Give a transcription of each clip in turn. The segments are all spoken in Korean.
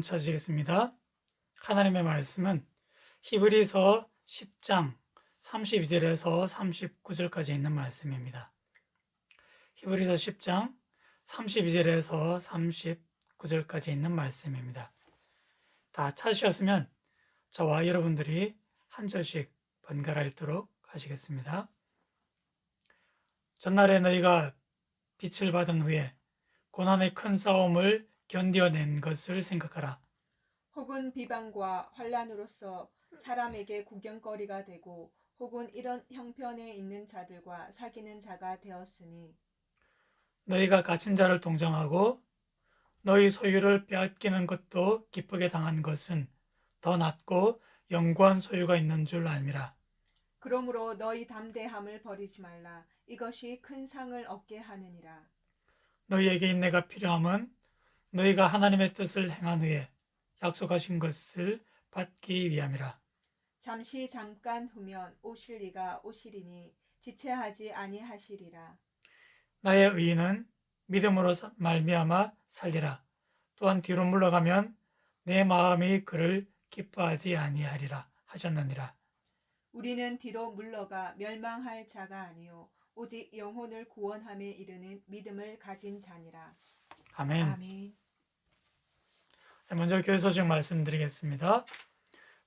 찾으시겠습니다. 하나님의 말씀은 히브리서 10장 32절에서 39절까지 있는 말씀입니다. 히브리서 10장 32절에서 39절까지 있는 말씀입니다. 다 찾으셨으면 저와 여러분들이 한 절씩 번갈아 읽도록 하시겠습니다. 전날에 너희가 빛을 받은 후에 고난의 큰 싸움을 견뎌낸 것을 생각하라. 혹은 비방과 환난으로서 사람에게 구경거리가 되고 혹은 이런 형편에 있는 자들과 사귀는 자가 되었으니 너희가 갇힌 자를 동정하고 너희 소유를 빼앗기는 것도 기쁘게 당한 것은 더 낫고 영구한 소유가 있는 줄 알미라. 그러므로 너희 담대함을 버리지 말라. 이것이 큰 상을 얻게 하느니라. 너희에게 인내가 필요함은 너희가 하나님의 뜻을 행한 후에 약속하신 것을 받기 위함이라. 잠깐 후면 오실 이가 오시리니 지체하지 아니하시리라. 나의 의인은 믿음으로 말미암아 살리라. 또한 뒤로 물러가면 내 마음이 그를 기뻐하지 아니하리라 하셨느니라. 우리는 뒤로 물러가 멸망할 자가 아니요 오직 영혼을 구원함에 이르는 믿음을 가진 자니라. 아멘. 아멘. 먼저 교회 소식 말씀드리겠습니다.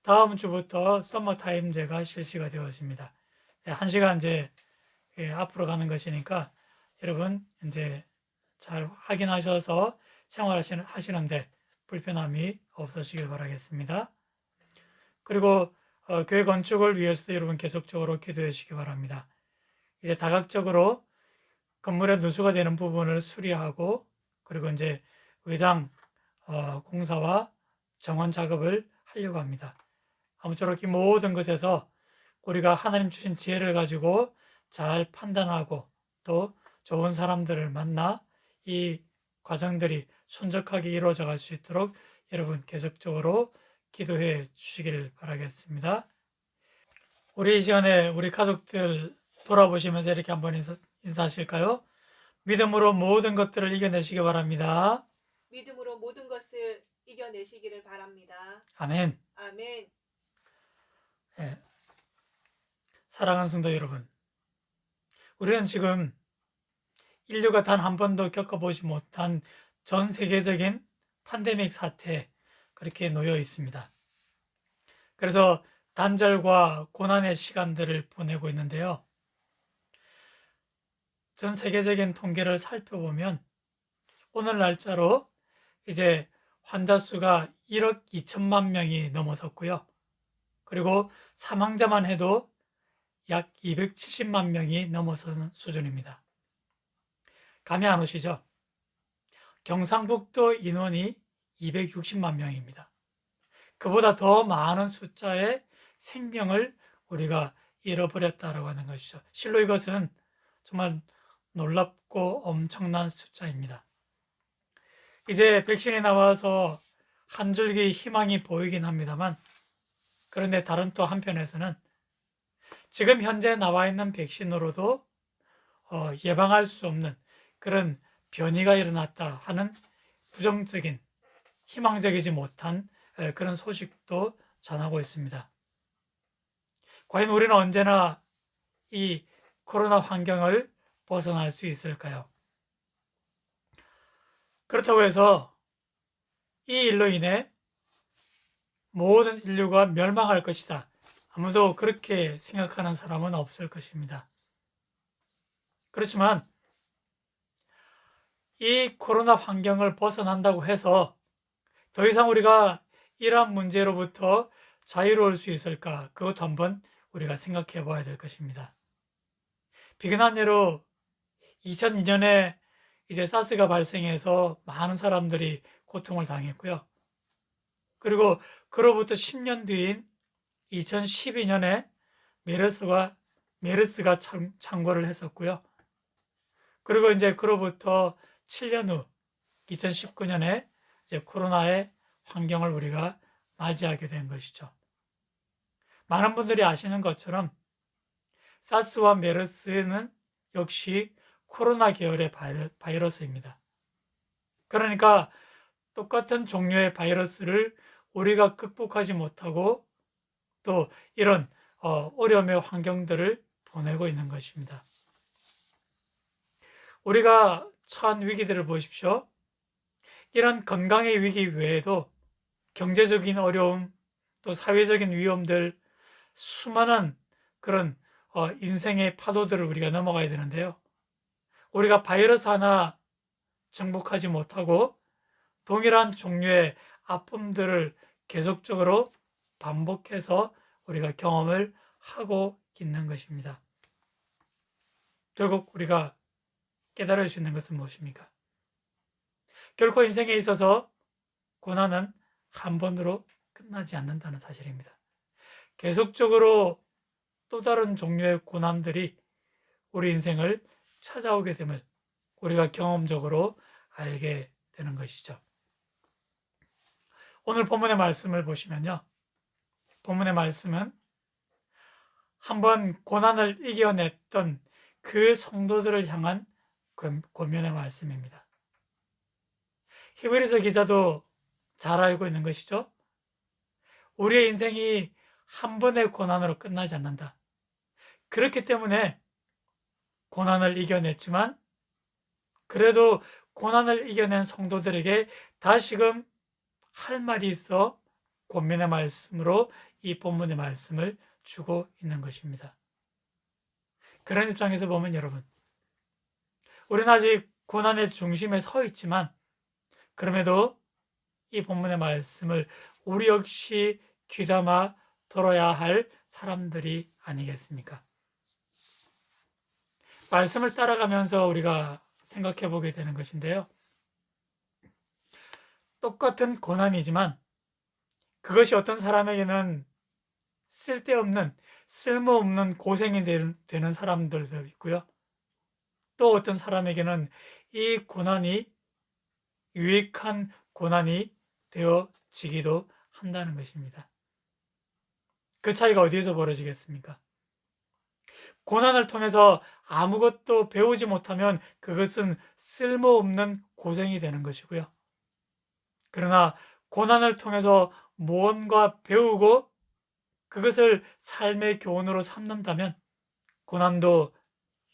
다음 주부터 서머타임제가 실시가 되었습니다. 1시간 이제 앞으로 가는 것이니까 여러분 이제 잘 확인하셔서 생활하시는데 불편함이 없으시길 바라겠습니다. 그리고 교회 건축을 위해서도 여러분 계속적으로 기도해 주시기 바랍니다. 이제 다각적으로 건물의 누수가 되는 부분을 수리하고 그리고 이제 외장 공사와 정원 작업을 하려고 합니다. 아무쪼록 이 모든 것에서 우리가 하나님 주신 지혜를 가지고 잘 판단하고 또 좋은 사람들을 만나 이 과정들이 순적하게 이루어져 갈 수 있도록 여러분 계속적으로 기도해 주시기를 바라겠습니다. 우리 이 시간에 우리 가족들 돌아보시면서 이렇게 한번 인사하실까요? 믿음으로 모든 것들을 이겨내시기 바랍니다. 믿음으로 모든 것을 이겨내시기를 바랍니다. 아멘. 아멘. 네. 사랑하는 성도 여러분, 우리는 지금 인류가 단 한 번도 겪어보지 못한 전 세계적인 팬데믹 사태에 그렇게 놓여 있습니다. 그래서 단절과 고난의 시간들을 보내고 있는데요. 전 세계적인 통계를 살펴보면 오늘 날짜로 이제 환자 수가 1억 2천만 명이 넘어섰고요. 그리고 사망자만 해도 약 270만 명이 넘어서는 수준입니다. 감이 안 오시죠? 경상북도 인원이 260만 명입니다. 그보다 더 많은 숫자의 생명을 우리가 잃어버렸다라고 하는 것이죠. 실로 이것은 정말 놀랍고 엄청난 숫자입니다. 이제 백신이 나와서 한 줄기 희망이 보이긴 합니다만, 그런데 다른 또 한편에서는 지금 현재 나와 있는 백신으로도 예방할 수 없는 그런 변이가 일어났다 하는 부정적인, 희망적이지 못한 그런 소식도 전하고 있습니다. 과연 우리는 언제나 이 코로나 환경을 벗어날 수 있을까요? 그렇다고 해서 이 일로 인해 모든 인류가 멸망할 것이다. 아무도 그렇게 생각하는 사람은 없을 것입니다. 그렇지만 이 코로나 환경을 벗어난다고 해서 더 이상 우리가 이러한 문제로부터 자유로울 수 있을까? 그것도 한번 우리가 생각해 봐야 될 것입니다. 비근한 예로 2002년에 이제 사스가 발생해서 많은 사람들이 고통을 당했고요. 그리고 그로부터 10년 뒤인 2012년에 메르스가 창궐을 했었고요. 그리고 이제 그로부터 7년 후 2019년에 이제 코로나의 환경을 우리가 맞이하게 된 것이죠. 많은 분들이 아시는 것처럼 사스와 메르스는 역시 코로나 계열의 바이러스입니다. 그러니까 똑같은 종류의 바이러스를 우리가 극복하지 못하고 또 이런 어려움의 환경들을 보내고 있는 것입니다. 우리가 처한 위기들을 보십시오. 이런 건강의 위기 외에도 경제적인 어려움, 또 사회적인 위험들, 수많은 그런 인생의 파도들을 우리가 넘어가야 되는데요. 우리가 바이러스 하나 정복하지 못하고 동일한 종류의 아픔들을 계속적으로 반복해서 우리가 경험을 하고 있는 것입니다. 결국 우리가 깨달을 수 있는 것은 무엇입니까? 결코 인생에 있어서 고난은 한 번으로 끝나지 않는다는 사실입니다. 계속적으로 또 다른 종류의 고난들이 우리 인생을 찾아오게 됨을 우리가 경험적으로 알게 되는 것이죠. 오늘 본문의 말씀을 보시면요. 본문의 말씀은 한번 고난을 이겨냈던 그 성도들을 향한 권면의 말씀입니다. 히브리서 기자도 잘 알고 있는 것이죠. 우리의 인생이 한 번의 고난으로 끝나지 않는다. 그렇기 때문에 고난을 이겨냈지만 그래도 고난을 이겨낸 성도들에게 다시금 할 말이 있어 권면의 말씀으로 이 본문의 말씀을 주고 있는 것입니다. 그런 입장에서 보면 여러분, 우리는 아직 고난의 중심에 서 있지만 그럼에도 이 본문의 말씀을 우리 역시 귀담아 들어야 할 사람들이 아니겠습니까? 말씀을 따라가면서 우리가 생각해 보게 되는 것인데요. 똑같은 고난이지만 그것이 어떤 사람에게는 쓸데없는, 쓸모없는 고생이 되는 사람들도 있고요. 또 어떤 사람에게는 이 고난이 유익한 고난이 되어지기도 한다는 것입니다. 그 차이가 어디에서 벌어지겠습니까? 고난을 통해서 아무것도 배우지 못하면 그것은 쓸모없는 고생이 되는 것이고요. 그러나 고난을 통해서 무언가 배우고 그것을 삶의 교훈으로 삼는다면 고난도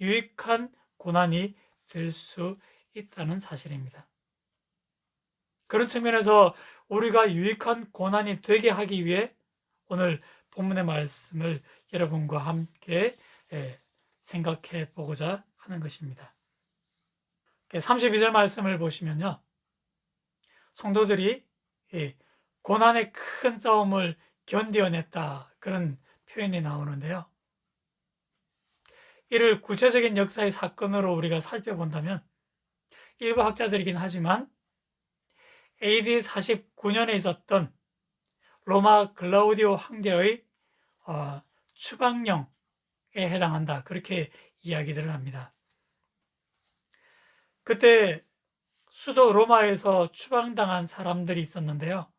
유익한 고난이 될 수 있다는 사실입니다. 그런 측면에서 우리가 유익한 고난이 되게 하기 위해 오늘 본문의 말씀을 여러분과 함께 생각해 보고자 하는 것입니다. 32절 말씀을 보시면요. 성도들이 고난의 큰 싸움을 견뎌냈다. 그런 표현이 나오는데요. 이를 구체적인 역사의 사건으로 우리가 살펴본다면 일부 학자들이긴 하지만 AD 49년에 있었던 로마 글라우디오 황제의 추방령에 해당한다. 그렇게 이야기들을 합니다. 그때 수도 로마에서 추방당한 사람들이 있었는데요.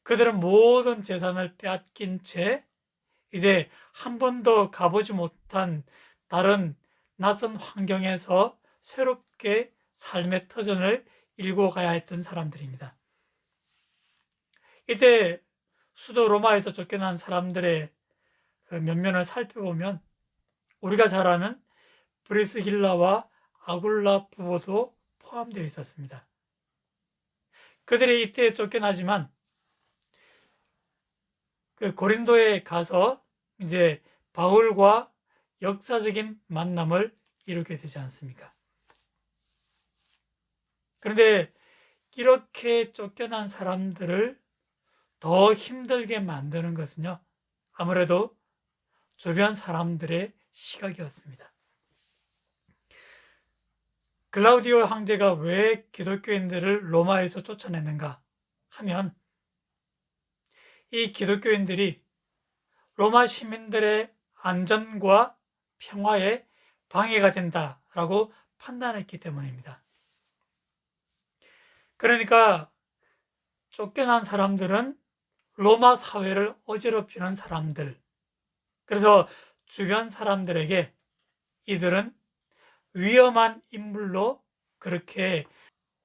그들은 모든 재산을 빼앗긴 채 이제 한 번도 가보지 못한 다른 낯선 환경에서 새롭게 삶의 터전을 일고 가야 했던 사람들입니다. 이때 수도 로마에서 쫓겨난 사람들의 그 면면을 살펴보면 우리가 잘 아는 브리스길라와 아굴라 부부도 포함되어 있었습니다. 그들이 이때 쫓겨나지만 그 고린도에 가서 이제 바울과 역사적인 만남을 이루게 되지 않습니까? 그런데 이렇게 쫓겨난 사람들을 더 힘들게 만드는 것은요, 아무래도 주변 사람들의 시각이었습니다. 글라우디오 황제가 왜 기독교인들을 로마에서 쫓아냈는가 하면 이 기독교인들이 로마 시민들의 안전과 평화에 방해가 된다라고 판단했기 때문입니다. 그러니까 쫓겨난 사람들은 로마 사회를 어지럽히는 사람들, 그래서 주변 사람들에게 이들은 위험한 인물로 그렇게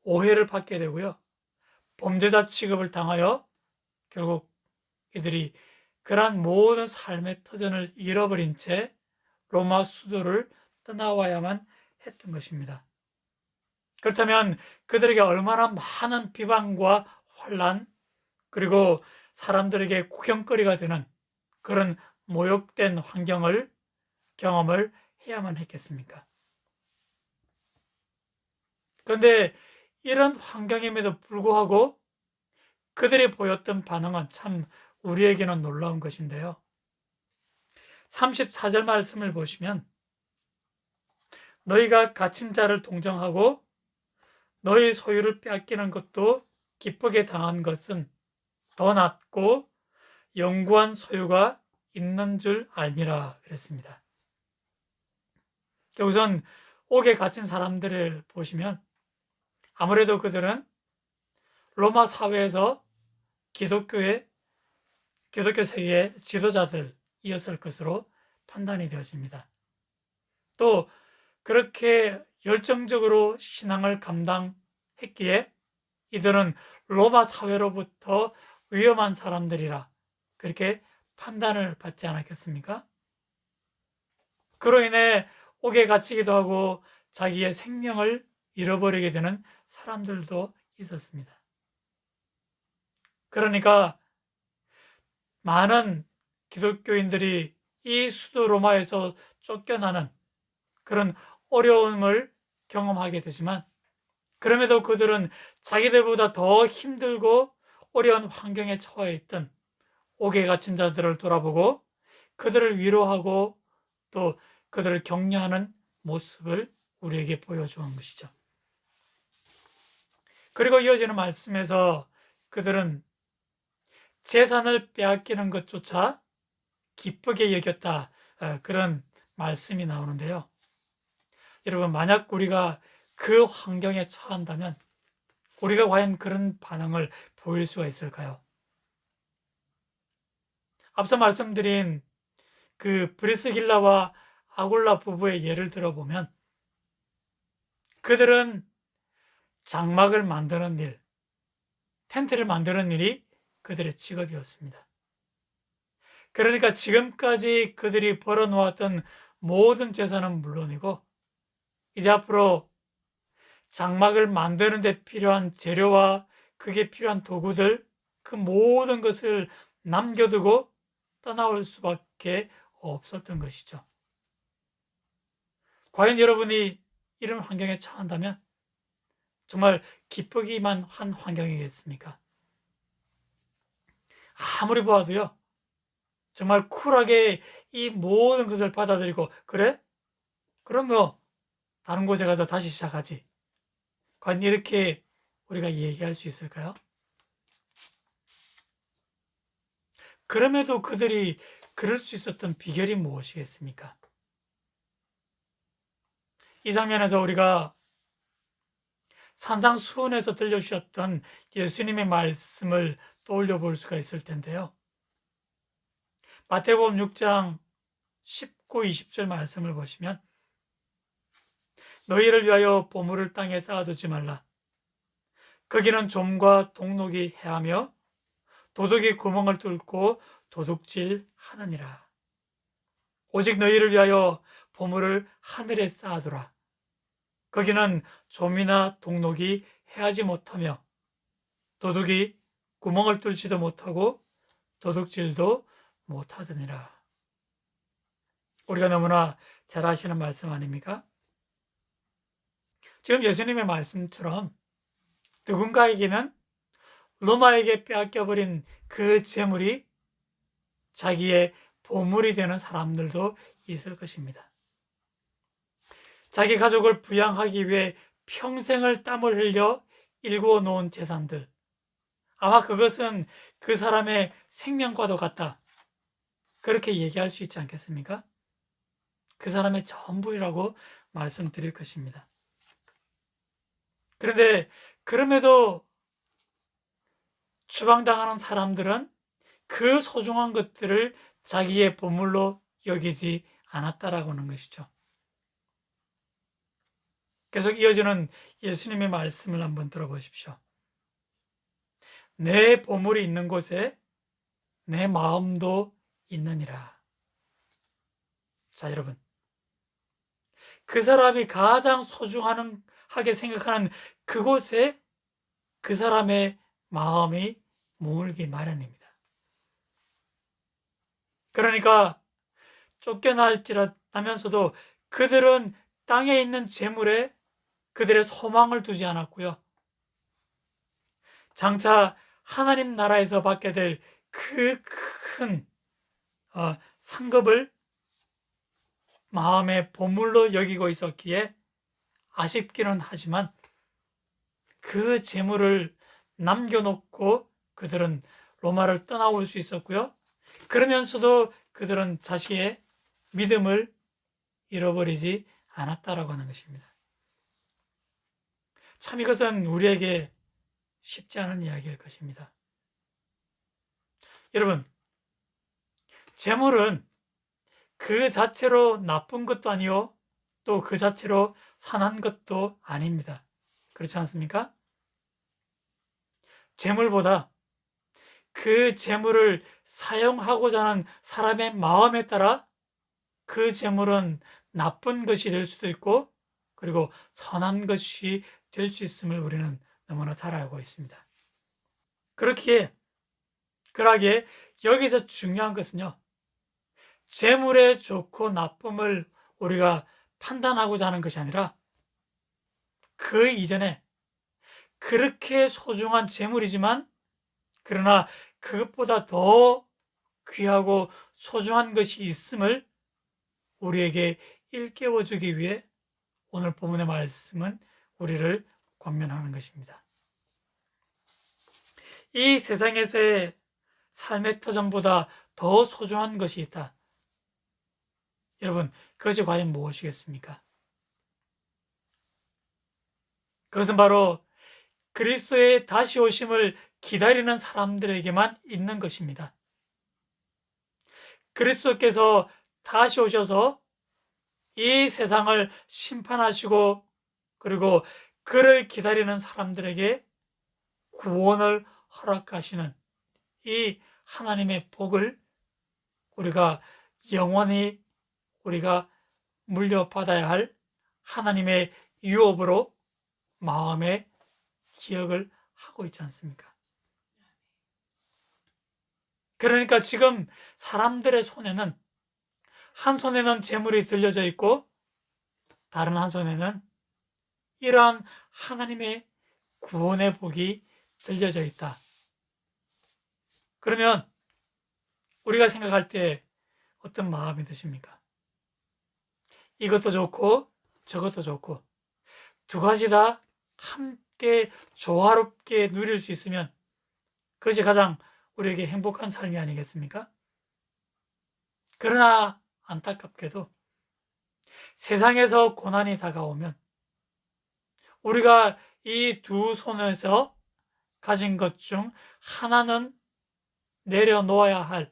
오해를 받게 되고요. 범죄자 취급을 당하여 결국 이들이 그러한 모든 삶의 터전을 잃어버린 채 로마 수도를 떠나와야만 했던 것입니다. 그렇다면 그들에게 얼마나 많은 비방과 혼란, 그리고 사람들에게 구경거리가 되는 그런 모욕된 경험을 해야만 했겠습니까? 그런데 이런 환경임에도 불구하고 그들이 보였던 반응은 참 우리에게는 놀라운 것인데요. 34절 말씀을 보시면 너희가 갇힌 자를 동정하고 너희 소유를 빼앗기는 것도 기쁘게 당한 것은 더 낫고 영구한 소유가 있는 줄 알미라 그랬습니다. 우선 옥에 갇힌 사람들을 보시면 아무래도 그들은 로마 사회에서 기독교 세계의 지도자들이었을 것으로 판단이 되어집니다. 또 그렇게 열정적으로 신앙을 감당했기에 이들은 로마 사회로부터 위험한 사람들이라 그렇게 판단을 받지 않았겠습니까? 그로 인해 옥에 갇히기도 하고 자기의 생명을 잃어버리게 되는 사람들도 있었습니다. 그러니까 많은 기독교인들이 이 수도 로마에서 쫓겨나는 그런 어려움을 경험하게 되지만 그럼에도 그들은 자기들보다 더 힘들고 어려운 환경에 처해 있던 옥에 갇힌 자들을 돌아보고 그들을 위로하고 또 그들을 격려하는 모습을 우리에게 보여주는 것이죠. 그리고 이어지는 말씀에서 그들은 재산을 빼앗기는 것조차 기쁘게 여겼다. 그런 말씀이 나오는데요. 여러분, 만약 우리가 그 환경에 처한다면 우리가 과연 그런 반응을 보일 수가 있을까요? 앞서 말씀드린 그 브리스길라와 아굴라 부부의 예를 들어보면 그들은 장막을 만드는 일, 텐트를 만드는 일이 그들의 직업이었습니다. 그러니까 지금까지 그들이 벌어놓았던 모든 재산은 물론이고 이제 앞으로 장막을 만드는 데 필요한 재료와 그게 필요한 도구들, 그 모든 것을 남겨두고 떠나올 수밖에 없었던 것이죠. 과연 여러분이 이런 환경에 처한다면 정말 기쁘기만 한 환경이겠습니까? 아무리 보아도요, 정말 쿨하게 이 모든 것을 받아들이고, 그래? 그럼 뭐, 다른 곳에 가서 다시 시작하지. 과연 이렇게 우리가 얘기할 수 있을까요? 그럼에도 그들이 그럴 수 있었던 비결이 무엇이겠습니까? 이 장면에서 우리가 산상수훈에서 들려주셨던 예수님의 말씀을 떠올려 볼 수가 있을 텐데요. 마태복음 6장 19, 20절 말씀을 보시면 너희를 위하여 보물을 땅에 쌓아두지 말라. 거기는 좀과 동록이 해하며 도둑이 구멍을 뚫고 도둑질 하느니라. 오직 너희를 위하여 보물을 하늘에 쌓아두라. 거기는 좀이나 동록이 해하지 못하며 도둑이 구멍을 뚫지도 못하고 도둑질도 못하더니라. 우리가 너무나 잘 아시는 말씀 아닙니까? 지금 예수님의 말씀처럼 누군가에게는 로마에게 빼앗겨버린 그 재물이 자기의 보물이 되는 사람들도 있을 것입니다. 자기 가족을 부양하기 위해 평생을 땀을 흘려 일구어 놓은 재산들, 아마 그것은 그 사람의 생명과도 같다. 그렇게 얘기할 수 있지 않겠습니까? 그 사람의 전부이라고 말씀드릴 것입니다. 그런데 그럼에도 추방당하는 사람들은 그 소중한 것들을 자기의 보물로 여기지 않았다라고 하는 것이죠. 계속 이어지는 예수님의 말씀을 한번 들어보십시오. 내 보물이 있는 곳에 내 마음도 있느니라. 자, 여러분, 그 사람이 가장 소중하게 생각하는 그곳에 그 사람의 마음이 머물기 마련입니다. 그러니까 쫓겨날지라면서도 그들은 땅에 있는 재물에 그들의 소망을 두지 않았고요. 장차 하나님 나라에서 받게 될 그 큰 상급을 마음의 보물로 여기고 있었기에 아쉽기는 하지만 그 재물을 남겨놓고 그들은 로마를 떠나올 수 있었고요. 그러면서도 그들은 자신의 믿음을 잃어버리지 않았다라고 하는 것입니다. 참 이것은 우리에게 쉽지 않은 이야기일 것입니다. 여러분, 재물은 그 자체로 나쁜 것도 아니요, 또 그 자체로 선한 것도 아닙니다. 그렇지 않습니까? 재물보다 그 재물을 사용하고자 하는 사람의 마음에 따라 그 재물은 나쁜 것이 될 수도 있고, 그리고 선한 것이 될 수 있음을 우리는 너무나 잘 알고 있습니다. 그렇기에 여기서 중요한 것은요, 재물의 좋고 나쁨을 우리가 판단하고자 하는 것이 아니라 그 이전에 그렇게 소중한 재물이지만 그러나 그것보다 더 귀하고 소중한 것이 있음을 우리에게 일깨워 주기 위해 오늘 본문의 말씀은 우리를 권면하는 것입니다. 이 세상에서의 삶의 터전보다 더 소중한 것이 있다. 여러분, 그것이 과연 무엇이겠습니까? 그것은 바로 그리스도의 다시 오심을 기다리는 사람들에게만 있는 것입니다. 그리스도께서 다시 오셔서 이 세상을 심판하시고 그리고 그를 기다리는 사람들에게 구원을 허락하시는 이 하나님의 복을 우리가 영원히 우리가 물려받아야 할 하나님의 유업으로 마음에 기억을 하고 있지 않습니까? 그러니까 지금 사람들의 손에는 한 손에는 재물이 들려져 있고 다른 한 손에는 이러한 하나님의 구원의 복이 들려져 있다. 그러면 우리가 생각할 때 어떤 마음이 드십니까? 이것도 좋고 저것도 좋고 두 가지 다 함께 조화롭게 누릴 수 있으면 그것이 가장 우리에게 행복한 삶이 아니겠습니까? 그러나 안타깝게도 세상에서 고난이 다가오면 우리가 이 두 손에서 가진 것 중 하나는 내려놓아야 할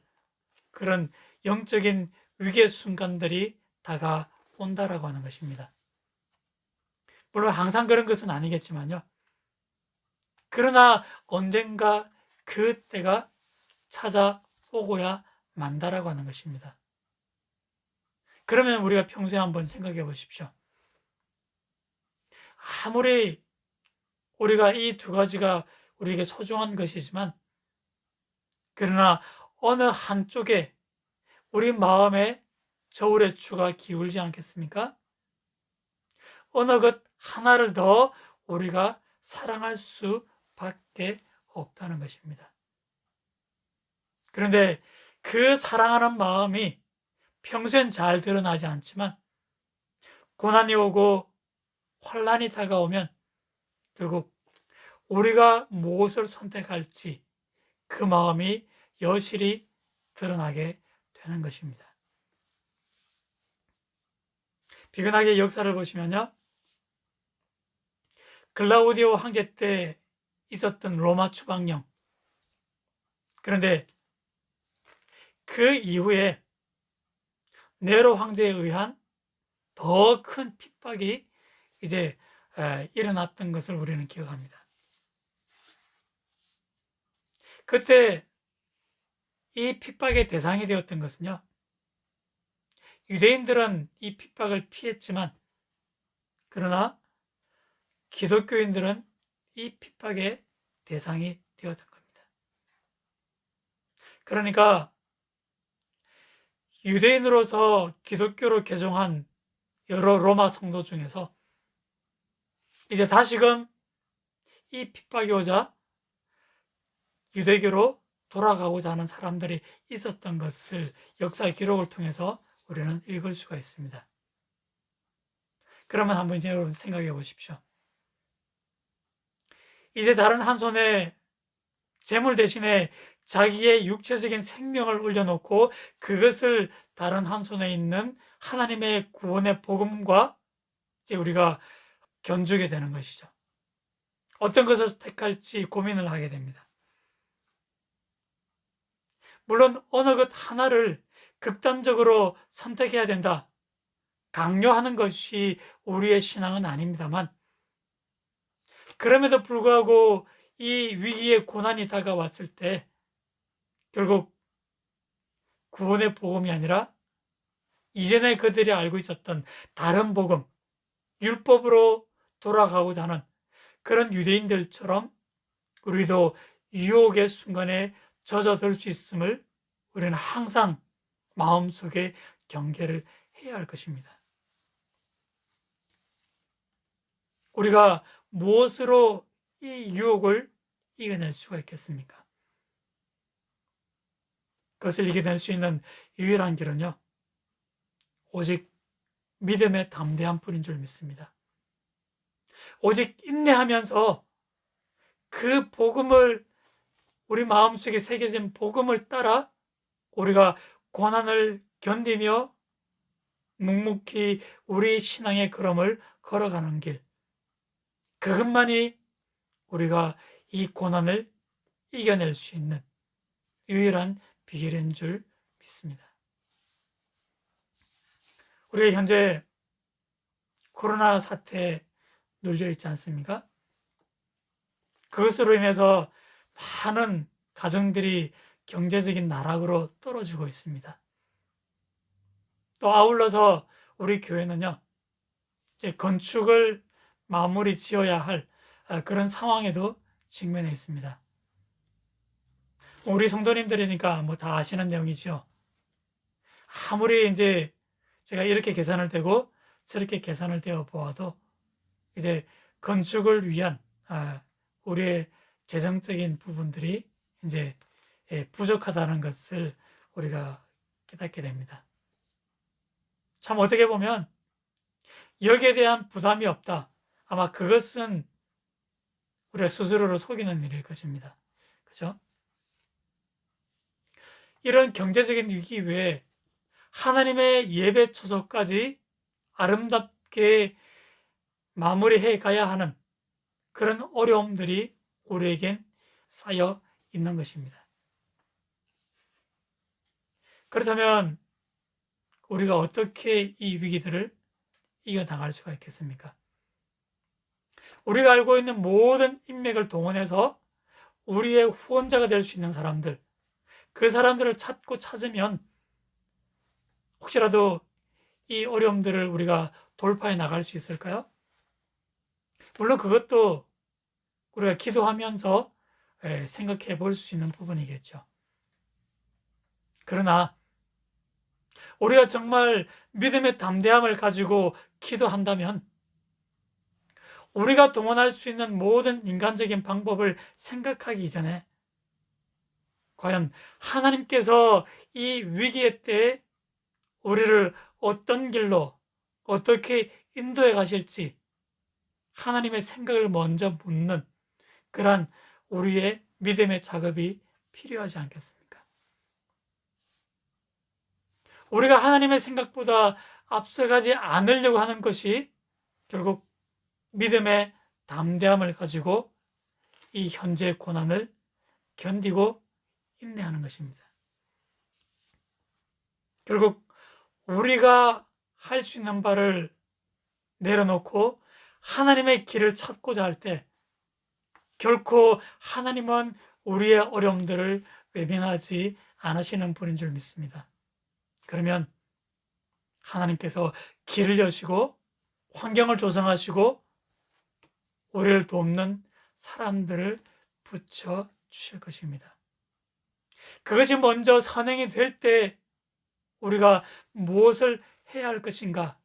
그런 영적인 위기의 순간들이 다가온다라고 하는 것입니다. 물론 항상 그런 것은 아니겠지만요. 그러나 언젠가 그 때가 찾아오고야 만다라고 하는 것입니다. 그러면 우리가 평소에 한번 생각해 보십시오. 아무리 우리가 이 두 가지가 우리에게 소중한 것이지만 그러나 어느 한쪽에 우리 마음에 저울의 추가 기울지 않겠습니까? 어느 것 하나를 더 우리가 사랑할 수밖에 없다는 것입니다. 그런데 그 사랑하는 마음이 평소엔 잘 드러나지 않지만 고난이 오고 환란이 다가오면 결국 우리가 무엇을 선택할지 그 마음이 여실히 드러나게 되는 것입니다. 비근하게 역사를 보시면요. 글라우디오 황제 때 있었던 로마 추방령. 그런데 그 이후에 네로 황제에 의한 더 큰 핍박이 이제 일어났던 것을 우리는 기억합니다. 그때 이 핍박의 대상이 되었던 것은요, 유대인들은 이 핍박을 피했지만, 그러나 기독교인들은 이 핍박의 대상이 되었던 겁니다. 그러니까 유대인으로서 기독교로 개종한 여러 로마 성도 중에서 이제 다시금 이 핍박이 오자 유대교로 돌아가고자 하는 사람들이 있었던 것을 역사의 기록을 통해서 우리는 읽을 수가 있습니다. 그러면 한번 이제 여러분 생각해 보십시오. 이제 다른 한 손에 재물 대신에 자기의 육체적인 생명을 올려놓고 그것을 다른 한 손에 있는 하나님의 구원의 복음과 이제 우리가 견주게 되는 것이죠. 어떤 것을 택할지 고민을 하게 됩니다. 물론 어느 것 하나를 극단적으로 선택해야 된다, 강요하는 것이 우리의 신앙은 아닙니다만, 그럼에도 불구하고 이 위기의 고난이 다가왔을 때 결국 구원의 복음이 아니라 이전에 그들이 알고 있었던 다른 복음, 율법으로 돌아가고자 하는 그런 유대인들처럼 우리도 유혹의 순간에 젖어들 수 있음을 우리는 항상 마음속에 경계를 해야 할 것입니다. 우리가 무엇으로 이 유혹을 이겨낼 수가 있겠습니까? 그것을 이겨낼 수 있는 유일한 길은요, 오직 믿음의 담대한 뿐인 줄 믿습니다. 오직 인내하면서 그 복음을, 우리 마음속에 새겨진 복음을 따라 우리가 고난을 견디며 묵묵히 우리 신앙의 걸음을 걸어가는 길, 그것만이 우리가 이 고난을 이겨낼 수 있는 유일한 비결인 줄 믿습니다. 우리가 현재 코로나 사태에 눌려 있지 않습니까? 그것으로 인해서 많은 가정들이 경제적인 나락으로 떨어지고 있습니다. 또 아울러서 우리 교회는요, 이제 건축을 마무리 지어야 할 그런 상황에도 직면해 있습니다. 우리 성도님들이니까 뭐 다 아시는 내용이죠. 아무리 이제 제가 이렇게 계산을 되고 저렇게 계산을 되어 보아도 이제 건축을 위한 우리의 재정적인 부분들이 이제 부족하다는 것을 우리가 깨닫게 됩니다. 참 어떻게 보면 여기에 대한 부담이 없다, 아마 그것은 우리가 스스로를 속이는 일일 것입니다. 그죠? 이런 경제적인 위기 외에 하나님의 예배 초소까지 아름답게 마무리해 가야 하는 그런 어려움들이 우리에겐 쌓여 있는 것입니다. 그렇다면 우리가 어떻게 이 위기들을 이겨나갈 수가 있겠습니까? 우리가 알고 있는 모든 인맥을 동원해서 우리의 후원자가 될 수 있는 사람들, 그 사람들을 찾고 찾으면 혹시라도 이 어려움들을 우리가 돌파해 나갈 수 있을까요? 물론 그것도 우리가 기도하면서 생각해 볼 수 있는 부분이겠죠. 그러나 우리가 정말 믿음의 담대함을 가지고 기도한다면 우리가 동원할 수 있는 모든 인간적인 방법을 생각하기 이전에 과연 하나님께서 이 위기의 때에 우리를 어떤 길로 어떻게 인도해 가실지 하나님의 생각을 먼저 묻는 그러한 우리의 믿음의 작업이 필요하지 않겠습니까? 우리가 하나님의 생각보다 앞서가지 않으려고 하는 것이 결국 믿음의 담대함을 가지고 이 현재 고난을 견디고 인내하는 것입니다. 결국 우리가 할 수 있는 바를 내려놓고 하나님의 길을 찾고자 할 때 결코 하나님은 우리의 어려움들을 외면하지 않으시는 분인 줄 믿습니다. 그러면 하나님께서 길을 여시고 환경을 조성하시고 우리를 돕는 사람들을 붙여 주실 것입니다. 그것이 먼저 선행이 될 때 우리가 무엇을 해야 할 것인가,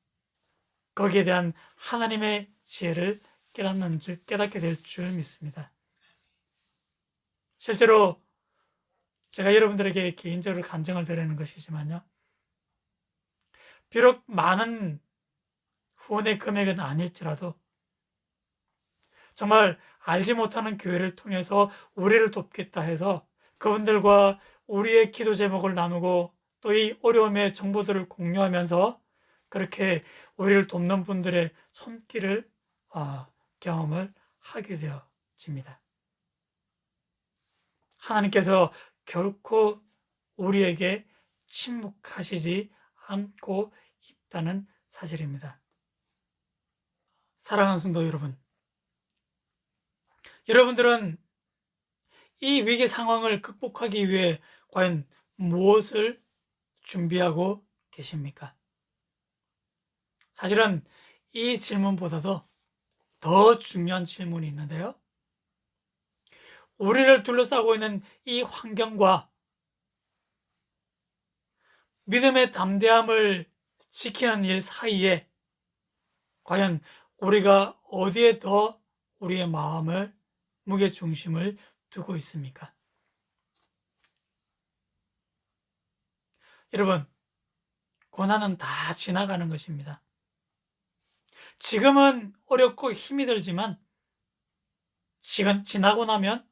거기에 대한 하나님의 지혜를 깨닫게 될 줄 믿습니다. 실제로 제가 여러분들에게 개인적으로 간증을 드리는 것이지만요, 비록 많은 후원의 금액은 아닐지라도 정말 알지 못하는 교회를 통해서 우리를 돕겠다 해서 그분들과 우리의 기도 제목을 나누고 또 이 어려움의 정보들을 공유하면서 그렇게 우리를 돕는 분들의 손길을 경험을 하게 되어집니다. 하나님께서 결코 우리에게 침묵하시지 않고 있다는 사실입니다. 사랑하는 성도 여러분, 여러분들은 이 위기 상황을 극복하기 위해 과연 무엇을 준비하고 계십니까? 사실은 이 질문보다도 더 중요한 질문이 있는데요. 우리를 둘러싸고 있는 이 환경과 믿음의 담대함을 지키는 일 사이에 과연 우리가 어디에 더 우리의 마음을, 무게중심을 두고 있습니까? 여러분, 고난은 다 지나가는 것입니다. 지금은 어렵고 힘이 들지만 지나고 나면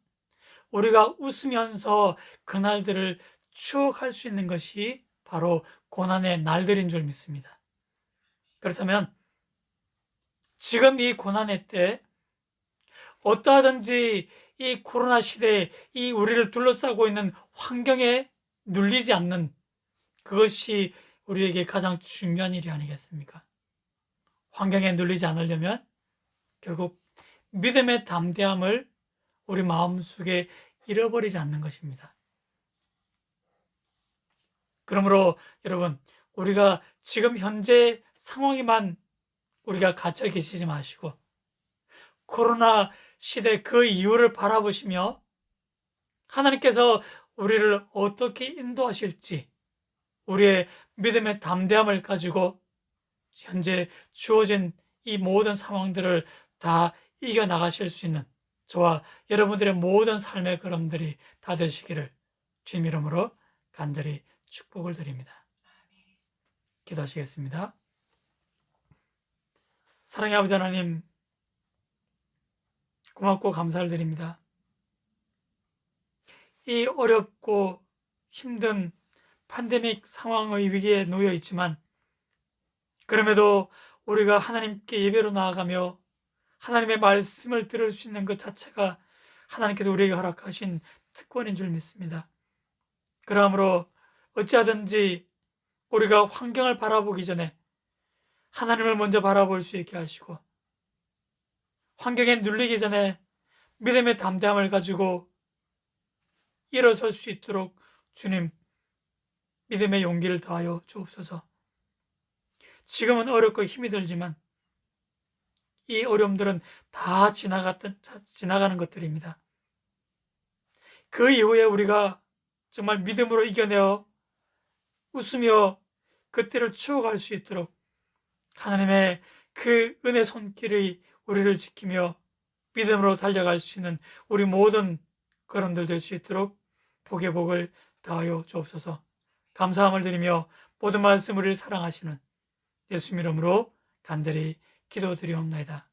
우리가 웃으면서 그날들을 추억할 수 있는 것이 바로 고난의 날들인 줄 믿습니다. 그렇다면 지금 이 고난의 때 어떠하든지 이 코로나 시대에 이 우리를 둘러싸고 있는 환경에 눌리지 않는, 그것이 우리에게 가장 중요한 일이 아니겠습니까? 환경에 눌리지 않으려면 결국 믿음의 담대함을 우리 마음속에 잃어버리지 않는 것입니다. 그러므로 여러분, 우리가 지금 현재 상황에만 우리가 갇혀 계시지 마시고 코로나 시대 그 이후를 바라보시며 하나님께서 우리를 어떻게 인도하실지 우리의 믿음의 담대함을 가지고 현재 주어진 이 모든 상황들을 다 이겨나가실 수 있는 저와 여러분들의 모든 삶의 걸음들이 다 되시기를 주님 이름으로 간절히 축복을 드립니다. 기도하시겠습니다. 사랑의 아버지 하나님, 고맙고 감사를 드립니다. 이 어렵고 힘든 팬데믹 상황의 위기에 놓여 있지만 그럼에도 우리가 하나님께 예배로 나아가며 하나님의 말씀을 들을 수 있는 것 자체가 하나님께서 우리에게 허락하신 특권인 줄 믿습니다. 그러므로 어찌하든지 우리가 환경을 바라보기 전에 하나님을 먼저 바라볼 수 있게 하시고 환경에 눌리기 전에 믿음의 담대함을 가지고 일어설 수 있도록 주님 믿음의 용기를 더하여 주옵소서. 지금은 어렵고 힘이 들지만 이 어려움들은 다 지나가는 것들입니다. 그 이후에 우리가 정말 믿음으로 이겨내어 웃으며 그때를 추억할 수 있도록 하나님의 그 은혜 손길이 우리를 지키며 믿음으로 달려갈 수 있는 우리 모든 걸음들 될 수 있도록 복의 복을 더하여 주옵소서. 감사함을 드리며 모든 말씀 우리를 사랑하시는 예수 이름으로 간절히 기도드리옵나이다.